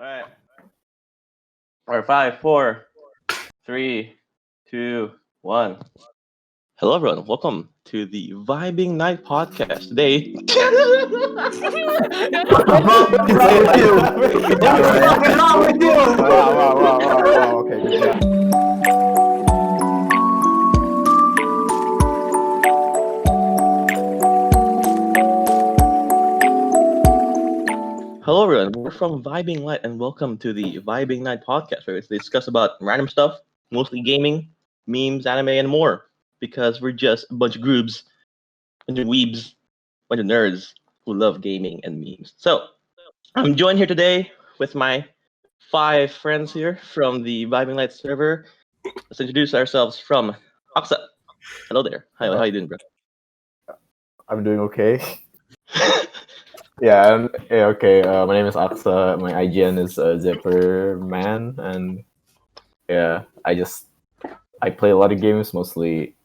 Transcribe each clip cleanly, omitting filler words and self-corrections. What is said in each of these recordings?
Alright. Alright, 5, 4, 3, 2, 1. Hello, everyone. Welcome to the Vibing Night podcast. Today. Wow. Okay, good job. Hello, everyone. We're from Vibing Night, and welcome to the Vibing Night podcast, where we discuss about random stuff, mostly gaming, memes, anime, and more. Because we're just a bunch of grooves, a bunch of weebs, a bunch of nerds who love gaming and memes. So, I'm joined here today with my 5 friends here from the Vibing Night server. Let's introduce ourselves from Aksa. Hello there. How you doing, bro? I'm doing okay. Okay. My name is Aksa. My IGN is Zipperman, and I play a lot of games, mostly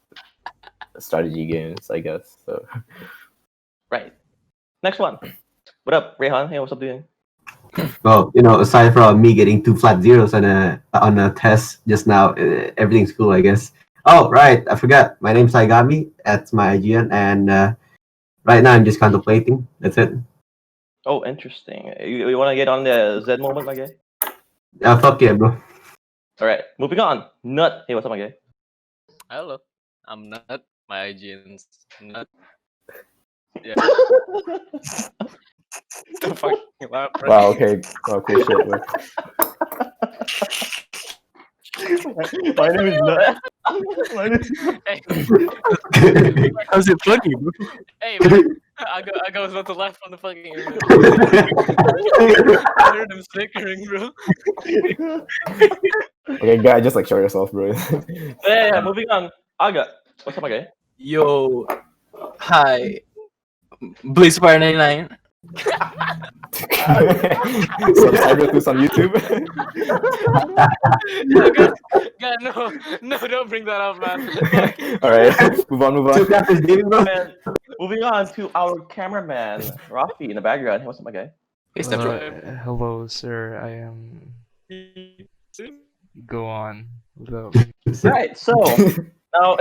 strategy games, I guess. So Right. Next one. What up, Rehan? Hey, what's up, doing? Well, aside from me getting 2 flat zeros on a test just now, everything's cool, I guess. Oh, right, I forgot. My name's Saigami. That's my IGN, and right now I'm just contemplating. That's it. Oh, interesting. You want to get on the Z moment, my guy? Fuck yeah, bro. All right, moving on. Nut. Hey, what's up, my guy? Hello, I'm Nut. My IGN's Nut. Yeah. The fucking laugh, bro. wow. Okay. Well, cool shit. Bro. My name is Nut. Hey, How's it funny, bro? hey, man. I was about to laugh on the fucking. I heard him snickering, bro. Okay, guy, just like show yourself, bro. Yeah, moving on. Aga. What's up, my guy? Yo, hi, Blazefire 99. Subscribe to us on YouTube. God, no, don't bring that up, man. All right, move on. And moving on to our cameraman, Rafi, in the background. Hey, what's up, my guy? Hey, step Hello, sir. I am. Go on. Without... Right, so now,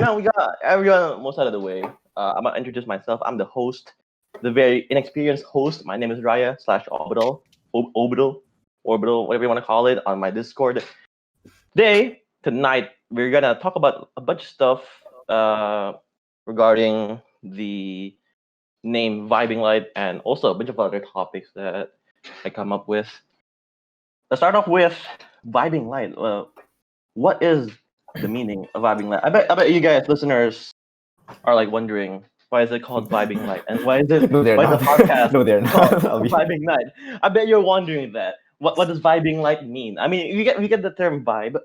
now we got everyone almost out of the way. I'm gonna introduce myself. I'm the host, the very inexperienced host. My name is Raya /Orbital, Orbital, whatever you want to call it, on my Discord. Tonight, we're gonna talk about a bunch of stuff regarding the name Vibing Light and also a bunch of other topics that I come up with. Let's start off with Vibing Light. What is the meaning of Vibing Light? I bet you guys, listeners, are like wondering why is it called Vibing Light and why is it No, they're why not. is the podcast No, they're called not. I'll be- Vibing Night? I bet you're wondering that. What does Vibing Light mean? I mean, we get the term vibe,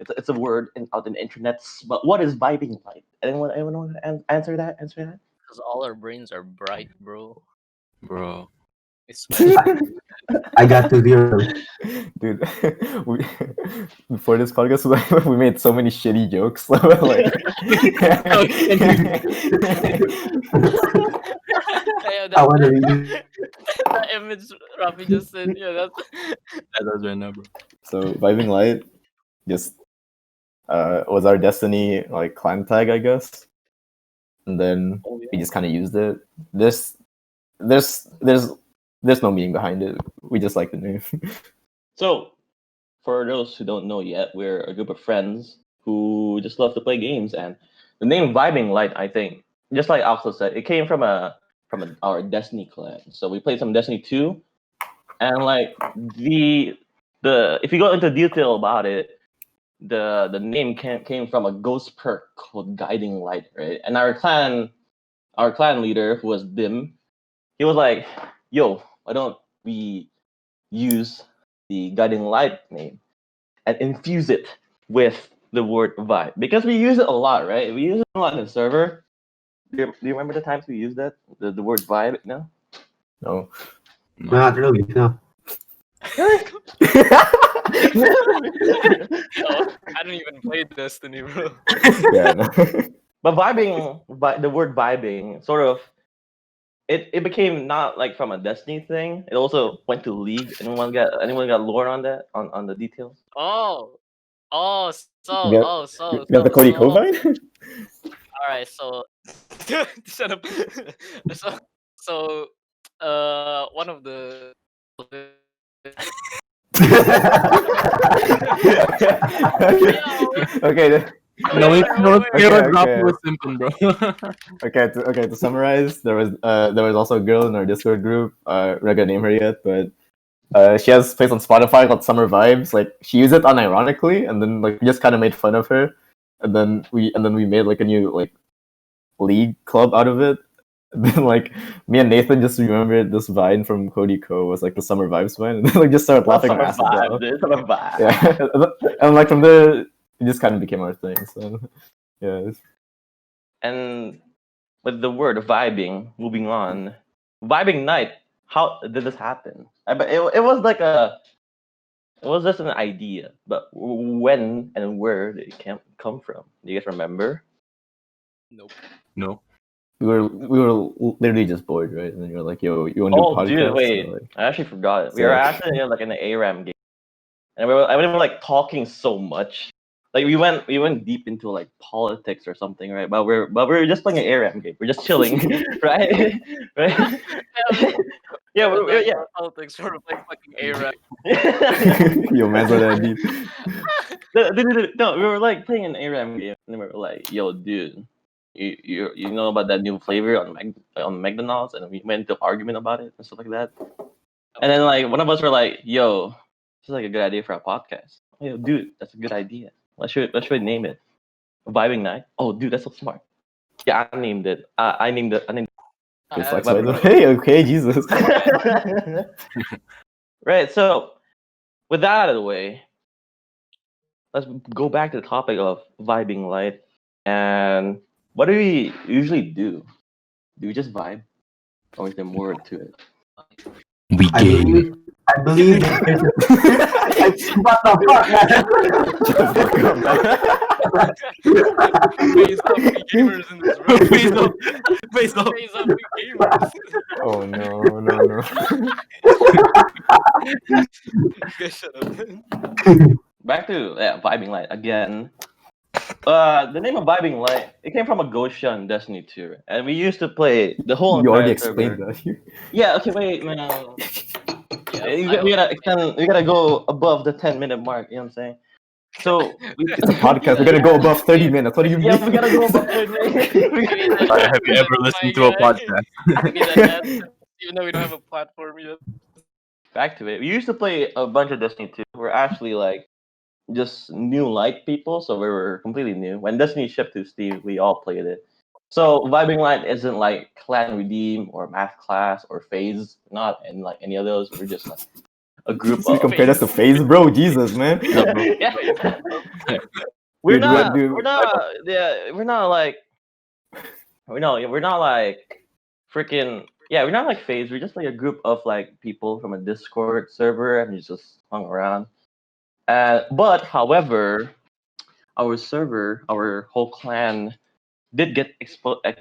it's a word out in the internet. But what is Vibing Light? Anyone want to answer that? Because all our brains are bright, bro. bro. It's I got 2 zeros. Dude, before this podcast, we made so many shitty jokes. Like, yeah, I want to read it. that image Rafi just said. Yeah, that's That's right now, bro. so Vibing Light just was our Destiny like clan tag, I guess, and then we just kind of used it. There's no meaning behind it. We just like the name. So, for those who don't know yet, we're a group of friends who just love to play games, and the name Vibing Light, I think, just like Alpha said, it came from our Destiny clan. So we played some Destiny 2, and like the if you go into detail about it, the name came from a ghost perk called Guiding Light, right? And our clan leader, who was Dim, he was like, "Yo, why don't we use the Guiding Light name and infuse it with the word vibe? Because we use it a lot, right? We use it a lot in the server. Do you remember the times we used that? The word vibe? No? No. Not really, no. Oh, I don't even play Destiny, bro. Yeah. No. But vibing, the word vibing, sort of it became not like from a Destiny thing. It also went to League. Anyone got lore on that on the details? Oh, oh, so, You got, oh, so, you got the so, Cody so. Covine? All right, so shut up. So, so, one of the Okay. No, wait, it was wait, Okay, drop okay. was simping, bro. Okay, to summarize, there was also a girl in our Discord group. We're not gonna name her yet, but she has a place on Spotify called Summer Vibes. Like she used it unironically, and then like we just kind of made fun of her, and then we made like a new like league club out of it. And then like me and Nathan just remembered this vine from Cody Co was like the Summer Vibes vine, and then like just started laughing our asses off. Summer vibe. Yeah, and like from there, it just kind of became our thing. So yeah. And with the word vibing, moving on, vibing night. How did this happen? But it was like it was just an idea, but when and where did it come from? Do you guys remember? Nope. No. We were literally just bored, right? And then you're like, "Yo, you want to do a Oh, podcast?" dude, wait! So, like, I actually forgot it. We were So- actually like in the ARAM game, and we were like talking so much. Like we went deep into like politics or something, right? But we're just playing an ARAM game. We're just chilling, right? Right? Yeah, yeah. Politics sort of like fucking A-Rap. Yo, man's on that deep. No, we were like playing an ARAM game, and we were like, "Yo, dude, you know about that new flavor on McDonald's?" And we went into argument about it and stuff like that. And then like one of us were like, "Yo, this is like a good idea for a podcast." Yo, dude, that's a good idea. What should we name it? Vibing Night. Oh, dude, that's so smart. Yeah, I named it. I named it. Good I- flex, but- by the way. Okay, Jesus. Right. So, with that out of the way, let's go back to the topic of vibing light. And what do we usually do? Do we just vibe, or is there more to it? We I believe that there's what the fuck, Face up, we gamers in this room. Face up. Face up. Face up, we gamers. Oh no. Okay, shut up. Back to vibing light again. The name of vibing light, it came from a ghost on Destiny 2, and we used to play the whole You already entire explained server. that here. Yeah. Okay. Wait, man. Yeah, We gotta go above the 10-minute mark. You know what I'm saying? So It's a podcast. We're gonna go above 30 minutes. What do you mean? yeah, we gotta go above 10 minutes. Have you ever listened to a podcast? We need that, even though we don't have a platform yet. Back to it. We used to play a bunch of Destiny 2. We're actually like just new light people, so we were completely new. When Destiny shipped to Steam, we all played it. So vibing light isn't like Clan Redeem or Math Class or Phase, not in like any of those. We're just like a group You of. compared us to FaZe, bro. Jesus, man. Yeah. We're Dude, not. what, dude? We're not. Yeah. We're not like. We're not like freaking. Yeah, we're not like FaZe. We're just like a group of like people from a Discord server, and we just hung around. But however, our server, our whole clan, did get exposure. No.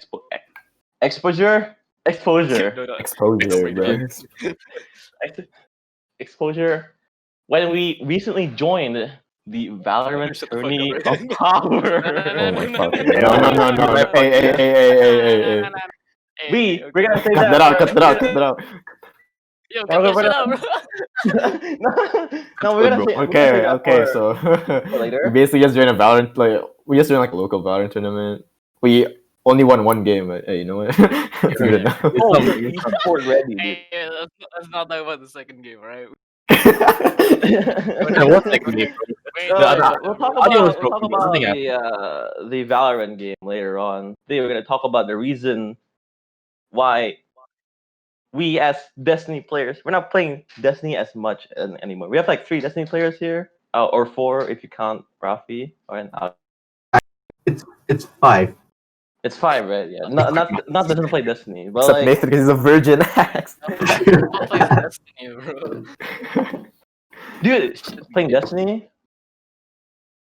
Exposure, bro. Exposure when we recently joined the Valorant Shut the fuck up, Tournament right? of Power. Oh my fuck. No. No. Hey. We're gonna say Cut that out. Yo, No, shut up, bro. no, we're gonna say Okay, for so later. we basically just joined a Valorant, like we just joined like a local Valorant tournament. We only won one game, but hey, you know what? It's good enough. Oh, you're esport ready, dude. Hey, let's not talk about the second game, alright? What's like the game? Wait, We'll talk audio was about, broken, something the Valorant game later on. Today we're gonna talk about the reason why we as Destiny players, we're not playing Destiny as much anymore. We have like 3 Destiny players here, or 4 if you count Rafi. Or It's 5. it's 5, right? Yeah, not doesn't play Destiny, but Except like, Nathan because he's a virgin. I'll play Destiny, bro. dude, playing Destiny.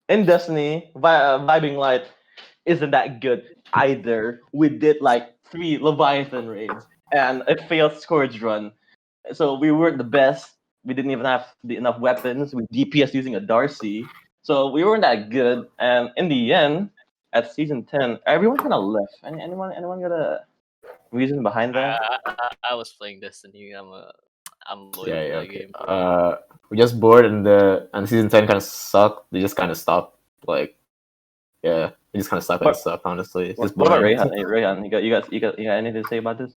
In Destiny, vibing light isn't that good either. We did like 3 Leviathan raids, and a failed scourge run. So we weren't the best. We didn't even have enough weapons. We DPS using a Darcy. So we weren't that good. And in the end, at season 10, everyone kind of left. Anyone got a reason behind that? I was playing Destiny. I'm loyal Yeah, to yeah, that okay. game. We just bored, and season 10 kind of sucked. They just kind of stopped. Like, yeah, it just kind of sucked and sucked. Honestly, it's just What about boring. Rayhan? Hey, Rayhan, you got anything to say about this?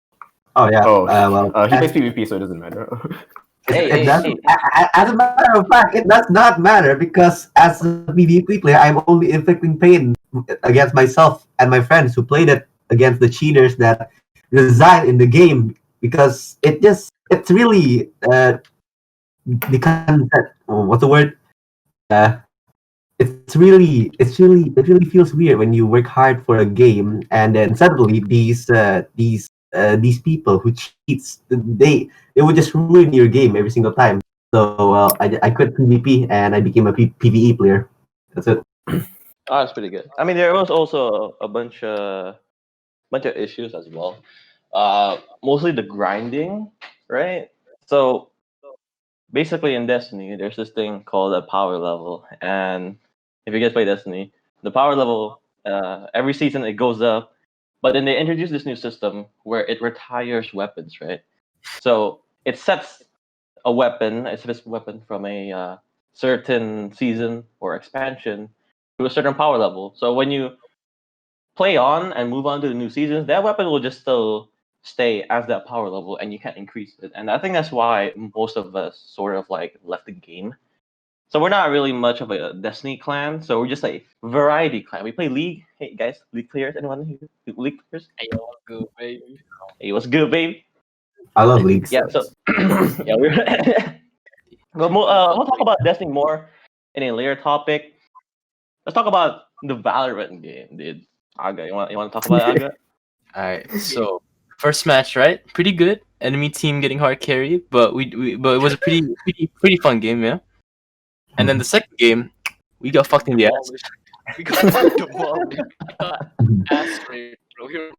Oh yeah. Oh, Well, he plays PvP, so it doesn't matter. it does. As a matter of fact, it does not matter because as a PvP player, I'm only inflicting pain against myself and my friends who played it against the cheaters that reside in the game because it's really what's the word? It really feels weird when you work hard for a game and then suddenly these people who cheats they would just ruin your game every single time. So I quit PvP and I became a PvE player. That's it. Oh, that's pretty good. I mean, there was also a bunch of issues as well. Mostly the grinding, right? So basically, in Destiny, there's this thing called a power level, and if you guys play Destiny, the power level every season it goes up, but then they introduce this new system where it retires weapons, right? So it sets a weapon, a specific weapon from a certain season or expansion to a certain power level. So when you play on and move on to the new seasons, that weapon will just still stay as that power level, and you can't increase it. And I think that's why most of us sort of like left the game. So we're not really much of a Destiny clan. So we're just a variety clan. We play League. Hey guys, League players. Anyone here? League players? Hey, yo, go, baby. Hey, what's good, babe? I love leagues. Yeah. So yeah, we're. We'll talk about Destiny more in a later topic. Let's talk about the Valorant game, dude. Aga, you want to talk about it, Aga? Alright, so first match, right? Pretty good. Enemy team getting hard carry, but but it was a pretty fun game, yeah. And then the second game, we got fucked in the ass. We got demolished. We got ass raped, bro. We were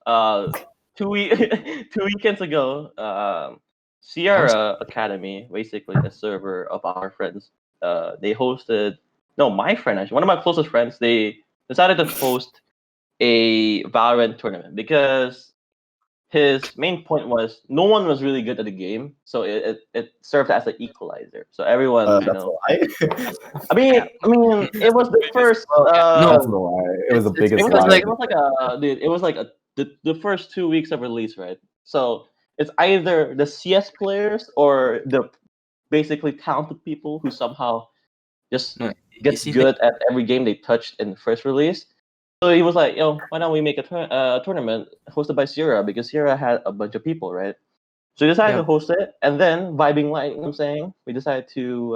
demolished. 2 weekends ago, Sierra Academy, basically a server of our friends, they hosted. No, my friend actually, one of my closest friends, they decided to host a Valorant tournament because his main point was no one was really good at the game, so it served as an equalizer. So everyone kind That's of. why. I mean, it was the first. no, That's the lie. It was the biggest It was lie. like it was like the first 2 weeks of release, right? So it's either the CS players or the basically talented people who somehow just No, gets see, good at every game they touched in the first release. So he was like, yo, why don't we make a tournament hosted by Sierra, because Sierra had a bunch of people, right? So we decided Yeah. to host it, and then Vibing Light, you know what I'm saying? We decided to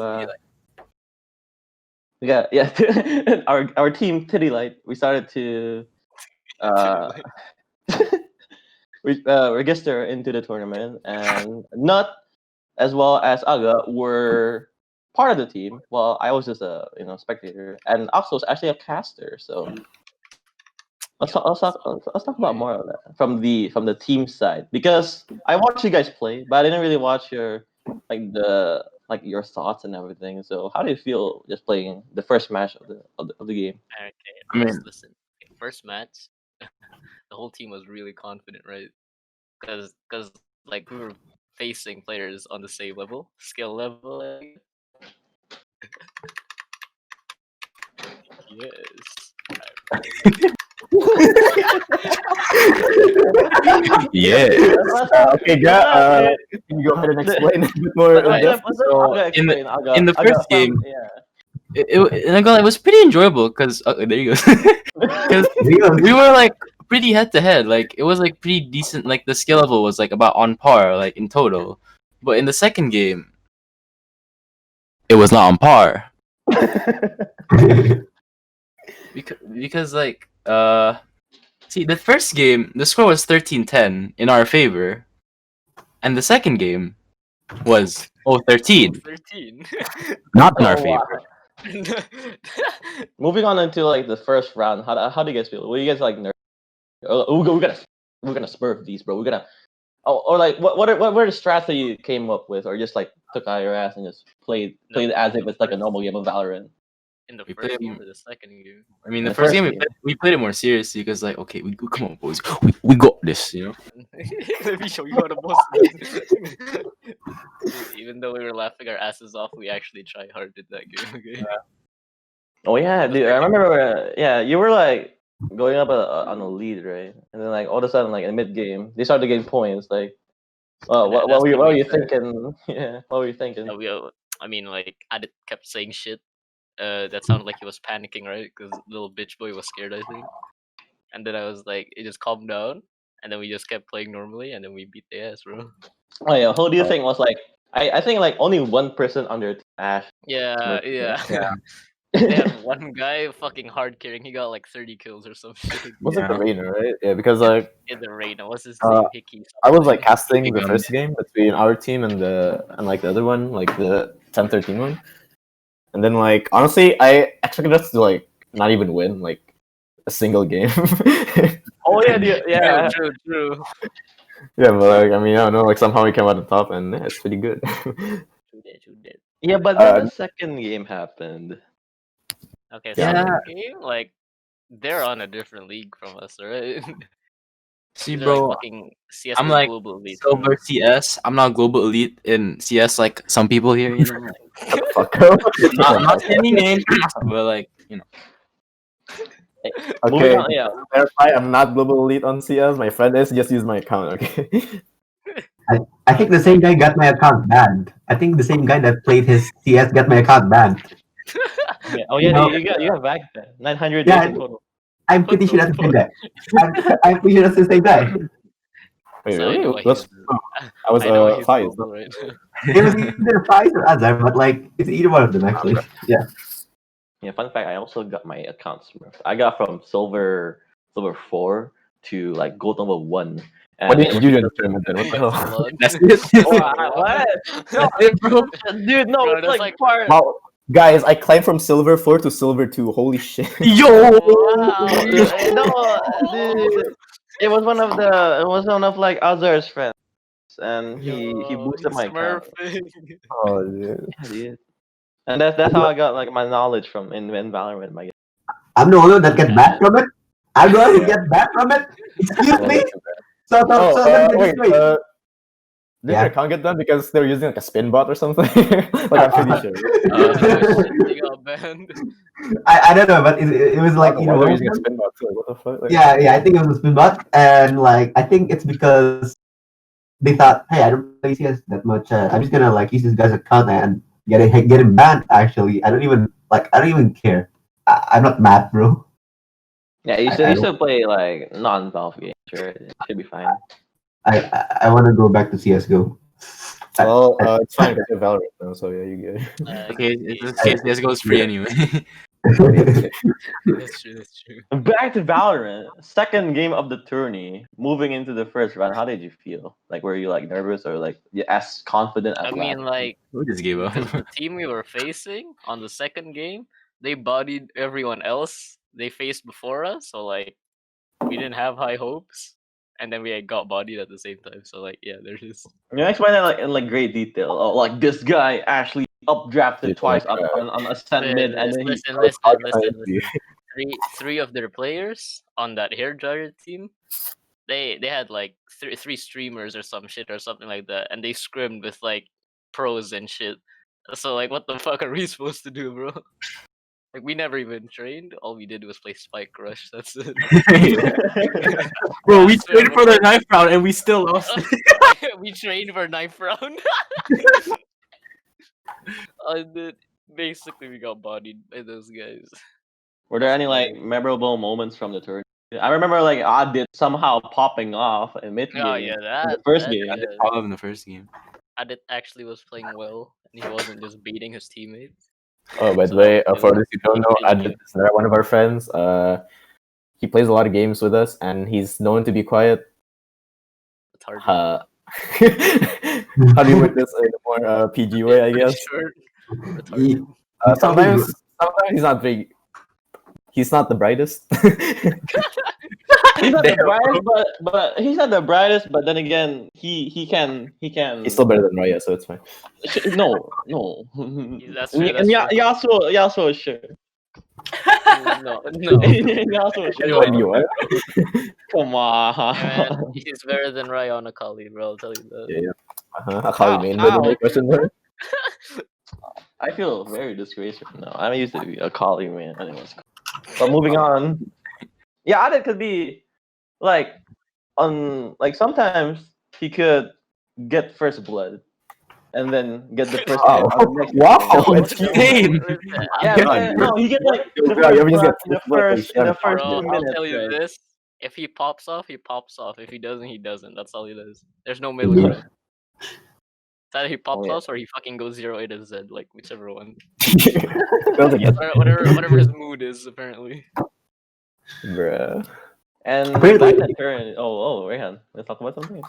our team Titty Light. We started to register into the tournament, and Nut as well as Aga were part of the team. Well, I was just a spectator, and Axel was actually a caster. So let's talk about more of that from the team side, because I watched you guys play, but I didn't really watch your your thoughts and everything. So how do you feel just playing the first match of the game? Okay, I mean- listen. First match, the whole team was really confident, right? Because like we were facing players on the same level, skill level. Yes. Yeah. Okay, can you go ahead and explain a bit more in depth? in the first game, it was pretty enjoyable because there you go. Because we were like pretty head to head. Like it was like pretty decent. Like the skill level was like about on par, like in total. But in the second game, it was not on par because like see, the first game the score was 13-10 in our favor, and the second game was 13 13. not in our Oh, wow. favor. Moving on into like the first round, how do you guys feel? Were you guys like nervous? We got we're gonna smurf these, bro. We're gonna or like what were the strats that you came up with, or just like took out your ass and just played as if it's like a normal game of Valorant? In the We first played game more- or the second game? I mean, The the first first game game. we played it more seriously because like, okay, we come on, boys, we got this, you know. Let me show you how the boss is. Even though we were laughing our asses off, we actually tried hard in that game. Okay. Oh yeah, The dude. I second remember. Yeah, you were like going up on a lead, right? And then like all of a sudden, like in mid game, they started getting points. Like, what that's were you when we thinking? Yeah, what were you thinking? I mean, like Adit kept saying shit. That sounded like he was panicking, right? Because little bitch boy was scared, I think. And then I was like, it just calmed down, and then we just kept playing normally, and then we beat the ass, bro. Oh yeah, who do you think was like? I think like only one person under Ash. Yeah, Smurf, yeah. They had one guy fucking hard carrying. He got like 30 kills or some shit Was it the Yeah. Rainer, right? Yeah, because like in the rain. What's his Uh, name? Hickey. I was like something. casting Big the on first game between our team and like the other one, like the 10-13 one. And then like honestly, I expected us to like not even win like a single game. Oh yeah, yeah. True. Yeah, but like I mean, I don't know, like somehow we came out on top, and yeah, it's pretty good. True that. Yeah, but then the second game happened. Okay, Yeah. second game, like they're on a different league from us, right? See, They're like bro, fucking CS I'm like global elite. silver CS. I'm not global elite in CS like some people here, you know. Like, Shut the fuck up. I'm not saying any names, but like, you know. Okay, On, yeah. to clarify, I'm not global elite on CS. My friend is. Just use my account, okay? I think the same guy got my account banned. I think the same guy that played his CS got my account banned. Yeah. Oh yeah, You know- you got back 900 Yeah, days in total. I'm pretty sure that's the same guy. I'm pretty sure that's the same guy. Wait, So I know why That's- he's- I was I know why he's five. global right now. It was either Faiz or Azhar, but like it's either one of them actually. Yeah. Yeah, fun fact, I also got my account smurfed. I got from silver 4 to like gold number 1. And What did you do in the tournament then? What the hell? Blood. That's it. What? That's it, bro. Dude, no, Bro, it's that's like like- part. Wow, guys, I climbed from silver 4 to silver 2. Holy shit! Yo. Wow, no, dude. It was one of like Azar's friends, and he boosted my account. Smurfing. Oh, dude. Yeah, dude. And that's how I got like my knowledge from in Valorant. My I'm the only one that get banned from it. I'm the one who get banned from it. Excuse me. So Wait, did Yeah. your account get done because they were using like a spin bot or something? Like I'm pretty sure. You got banned. I don't know, but it was like Why you know. they're using a spin bot too? Like, what the fuck? Like, Yeah, I think it was a spin bot, and like I think it's because they thought, hey, I don't play CS that much. I'm just gonna like use this guy's account and get him banned. Actually, I don't even care. I'm not mad, bro. yeah, you I should play like non-Valve games. Sure, it should be fine. I want to go back to CS:GO. well, it's fine because you're Valorant now, so yeah, you get it. Okay, this case this goes free anyway. That's true. Back to Valorant, second game of the tourney. Moving into the first round, how did you feel? Like, were you like nervous or like you as confident as I mean, last? like We just gave up. the team we were facing on the second game, they bodied everyone else they faced before us. So like, we didn't have high hopes, and then we got bodied at the same time. So like, yeah, there's just You explain that like in like great detail. Oh, like this guy actually updrafted Dude, twice like, on ascend mid, and then he listen. Three of their players on that hair dryer team, they had like three streamers or some shit or something like that, and they scrimmed with like pros and shit. So like, what the fuck are we supposed to do, bro? Like, we never even trained. All we did was play Spike Rush. That's it. Bro, we traded for the knife round and we still lost. We trained for knife round. And then basically we got bodied by those guys. Were there any like memorable moments from the tourney? I remember like Adit somehow popping off in mid game. Oh yeah, in the first that, game. yeah. All of in the first game. Adit actually was playing well, and he wasn't just beating his teammates. Oh, by the So, way, it for was- those who don't know, it was Adit is another one of our friends. He plays a lot of games with us, and he's known to be quiet. It's hard. How do you put this in a more PG way, I guess? Short, He- Sometimes he's not very he's not the brightest. He's not the brightest, but he's not the brightest. But then again, he can. He's still better than Raya, so it's fine. No. That's true. And Yasuo, sure. No. Yasuo, sure. Anyway, you what? Come on. Man, he's better than Rai on Akali, bro. I'll tell you that. Yeah. Akali main How? the question there. I feel very disgraced right now. I used to be a Akali man. Anyways, but moving on. Yeah, Adit could be like sometimes he could get first blood and then get the first Wow. hit on the next Wow, game. it's insane. Yeah, God, no, he gets like the Yeah, you ever just first get blood in the first first Bro, 2 I'll minutes. tell you right? this. If he pops off, he pops off. If he doesn't, he doesn't. That's all he does. There's no middle ground. It's either he pops yeah. off or he fucking goes 0 to Z, like whichever one. That was a yes. Whatever his mood is, apparently. Bruh. And Apparently- back in turn. Oh, Rehan, let's talk about something.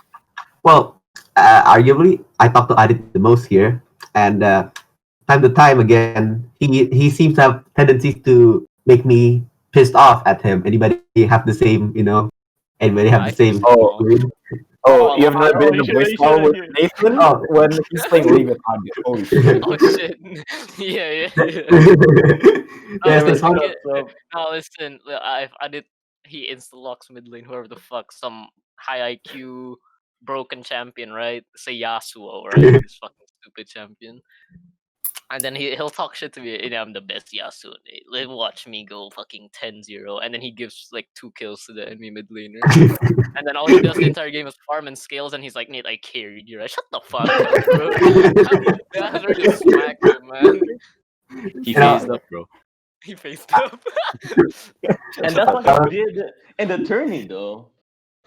Well, arguably, I talk to Adit the most here, and time to time again, he seems to have tendencies to make me pissed off at him. Anybody have the same, Anybody have the same? Oh, you have never been in a you voice should- call you with should- Nathan? Oh, when he's playing League with Adit. Holy shit. Oh shit. Yeah. There's Oh, this one. listen. I did. He insta locks mid lane. Whoever the fuck, some high IQ broken champion, right? Say Yasuo, right? This fucking stupid champion. And then he'll talk shit to me. I'm the best Yasuo. Watch me go fucking 10-0. And then he gives like 2 kills to the enemy mid laner. And then all he does the entire game is farm and scales. And he's like, Nate, I carried you. Right? Shut the fuck up, bro. That's where you smack him, man. He phased up, bro. He faced up. And that's what he did in the tourney, though.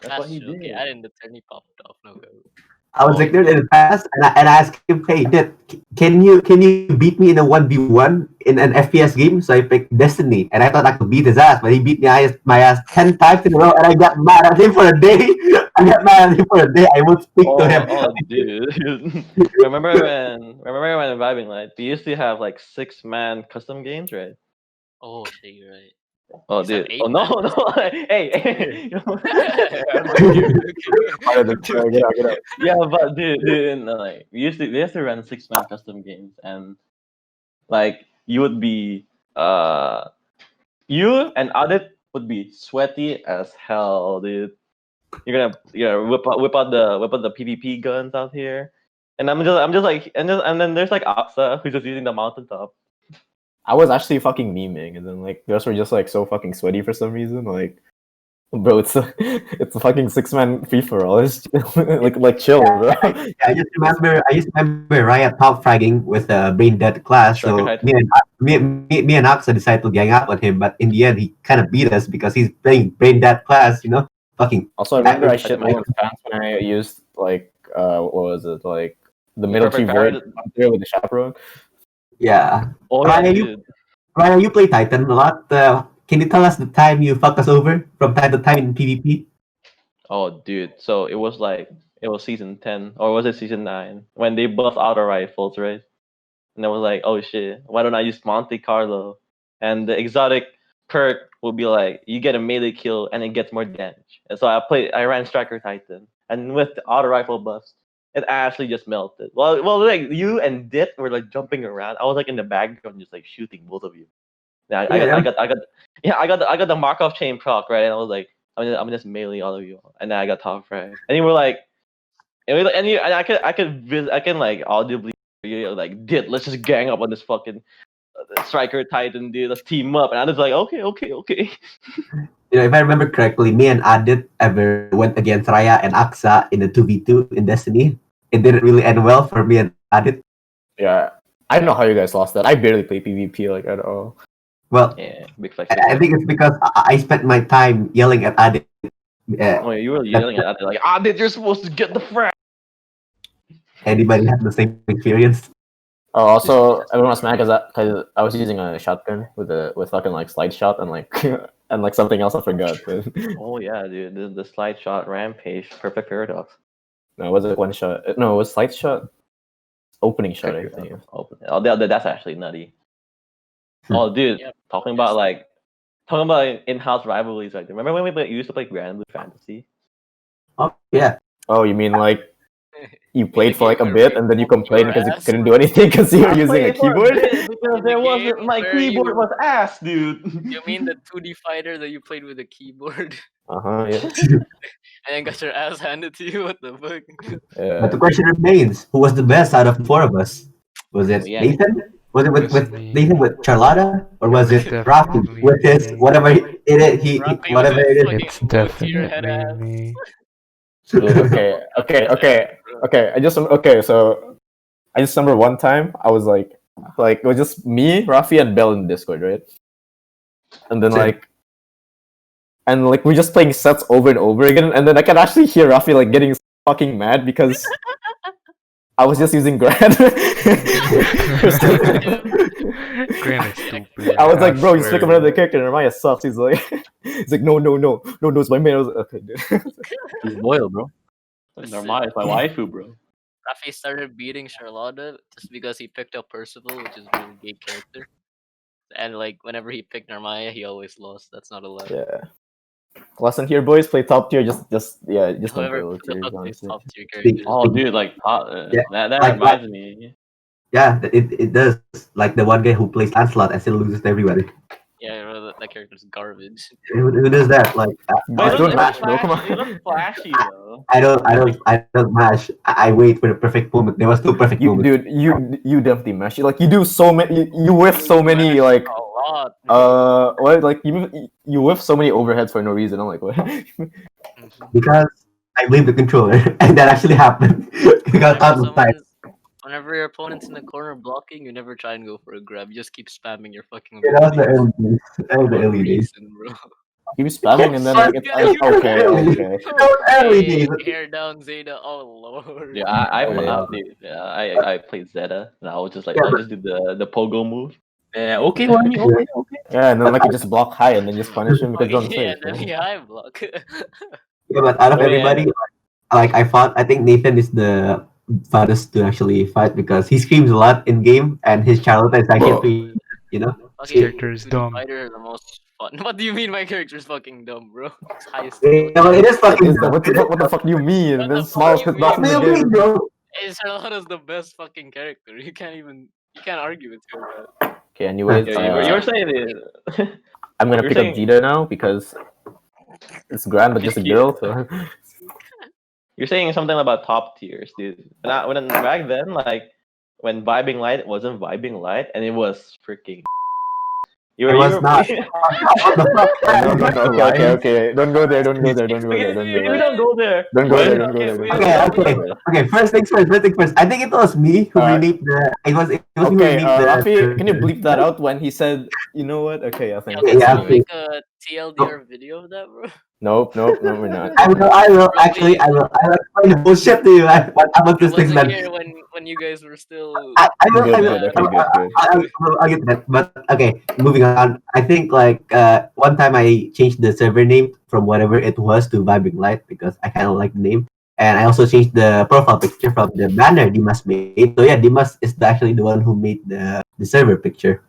That's what he true. did. Okay, I didn't. The turn he popped off. No go. I was ignorant in the past, and I asked him, "Hey, Dad, can you beat me in a 1v1 in an FPS game?" So I picked Destiny, and I thought I could beat his ass, but he beat my ass 10 times in a row, and I got mad at him for a day. I won't speak to him. Oh, dude. remember when Vibing Light, we used to have like 6-man custom games, right? Oh shit, you're right. Oh, Used to have dude. 8 Oh, no. Hey. Get out. Yeah, but dude, no, like we used to run 6-man custom games, and like you would be you and Adit would be sweaty as hell, dude. You're gonna whip out the PvP guns out here, and I'm just like and then there's like Aksa who's just using the mountaintop. I was actually fucking memeing, and then like the rest were just like so fucking sweaty for some reason. Like, bro, it's a fucking 6-man free for all. It's like chill, bro. I just remember Riot top fragging with a brain dead class. So me and Aksa decided to gang up on him, but in the end he kind of beat us because he's playing brain dead class. Fucking. Also, I remember I shit my pants when I used like what was it, like the middle tree void with the chaperone. Yeah. Oh yeah, dude. Ryan, you play Titan a lot. Can you tell us the time you fucked us over from time to time in PvP? Oh, dude. So it was season 10 or was it season 9 when they buffed auto rifles, right? And I was like, oh shit, why don't I use Monte Carlo? And the exotic perk will be like, you get a melee kill and it gets more damage. And so I ran Striker Titan, and with the auto rifle buffs, it actually just melted. Well, like you and Dit were like jumping around. I was like in the background, just like shooting both of you. I got the Markov chain proc, right? And I was like, I'm just melee all of you, and then I got top frag. And you were like, I can like audibly like Dit, let's just gang up on this fucking Striker Titan, dude. Let's team up. And I was like, okay. If I remember correctly, me and Adit ever went against Raya and Aksa in the 2v2 in Destiny. It didn't really end well for me and Adit. Yeah, I don't know how you guys lost that. I barely play PvP like at all. Well, yeah, big flex. I think it's because I spent my time yelling at Adit. Oh, you were yelling at Adit like, Adit, you're supposed to get the frag. Anybody have the same experience? Oh, also, everyone was mad because I was using a shotgun with fucking like slide shot and like and like something else I forgot. Oh yeah, dude, the slide shot rampage, perfect paradox. No, was it one shot? No, it was slide shot. Opening shot, I think. Oh, that's actually nutty. Oh, dude, talking about like Talking about in-house rivalries, like remember when we used to play Granblue Fantasy? Oh yeah. Oh, you mean like you the played for like a game where bit we and then you whooped complained your because you ass? couldn't do anything because you were I using a played for keyboard? bit because In the there wasn't game my where keyboard you- was ass, dude. You mean the 2D fighter that you played with a keyboard Yeah. and then got your ass handed to you? What the fuck? But the question remains: who was the best out of the four of us? Was it Oh, yeah. Nathan? Was it It was with me. Nathan with Charlotta, or was it Rafi Definitely with his me. whatever he Rocky whatever with it his is? fucking It's goatee head definitely ass. me. Dude, okay. I just remember one time I was like it was just me, Rafi, and Bell in Discord, right? And then Same. we're just playing sets over and over again, and then I can actually hear Rafi like getting fucking mad because I was just using Grand. Grand is stupid. I was like, bro, you swear. pick up another character, and Ramaya sucks. He's like, no, it's my man. I was like, okay, dude. He's loyal, bro. Normal, it's my waifu, bro. Rafi started beating Charlotta just because he picked up Percival, which is a really gay character. And like whenever he picked Narmaya, he always lost. That's not a lie. Yeah. Lesson here, boys. Play top tier. Just don't play Whoever low the tier. fuck plays Honestly. top tier characters. Oh, dude, like Yeah, that like- reminds me. Yeah, it does. Like the one guy who plays Lancelot and still loses to everybody. Yeah, that character's garbage. Who does that? Like But I it don't looks match. bro, come on. It looks flashy though. I don't match. I wait for the perfect moment. There was no perfect moment. Dude, you definitely mash. Like you do so many. You whiff so many like A lot. what like you whiff so many overheads for no reason. I'm like, what? Because I blame the controller, and that actually happened. I got out of time. Whenever your opponent's in the corner blocking, you never try and go for a grab. You just keep spamming your fucking. Yeah, that was the early days. That was the For no early days. reason, bro. Keep spamming and then like it's okay. That was early Hey, days. hair down Zeta. Oh lord. Yeah, I played Zeta, and I was just like, Yeah, I'll just do the pogo move. Yeah, okay, Lenny, okay. Yeah, and then like you just block high and then just punish him because he's on the yeah, stage. then he high block. Yeah, but out of Oh, yeah. everybody, like I think Nathan is the funnest to actually fight because he screams a lot in game, and his Charlotte is actually, you know. Fucking character is 2D dumb. Fighter are the most fun. What do you mean my character's fucking dumb, bro? It's highest Yeah, but it is fucking. What the fuck do you mean? What the This fuck smiles you with not in What do the you mean, game. bro? Hey, Charlotta's the best fucking character. You can't argue with her. Okay, anyways, Yeah, you were saying it. I'm gonna you're pick up saying- Jita now because it's grand but just a girl. So You're saying something about top tiers, dude. When back then, like when vibing light wasn't vibing light, and it was freaking. You It was not. What the fuck? no, okay. Don't go there. Don't go there. We don't go there. Don't go there. Don't go there. Okay. First things first. I think it was me who renamed the. It was me who Okay, renamed the. Rafi, can you bleep that out when he said, you know what? Okay, I think. Can Yeah, you make a TLDR video of that, bro? Nope, we're not. I will actually. I will explain the bullshit to you. What about I this thing wasn't that. here when you guys were still. I will. Good. I'll get that. But okay, moving on. I think like one time I changed the server name from whatever it was to Vibing Light because I kind of like the name, and I also changed the profile picture from the banner Dimas made. So yeah, Dimas is actually the one who made the server picture.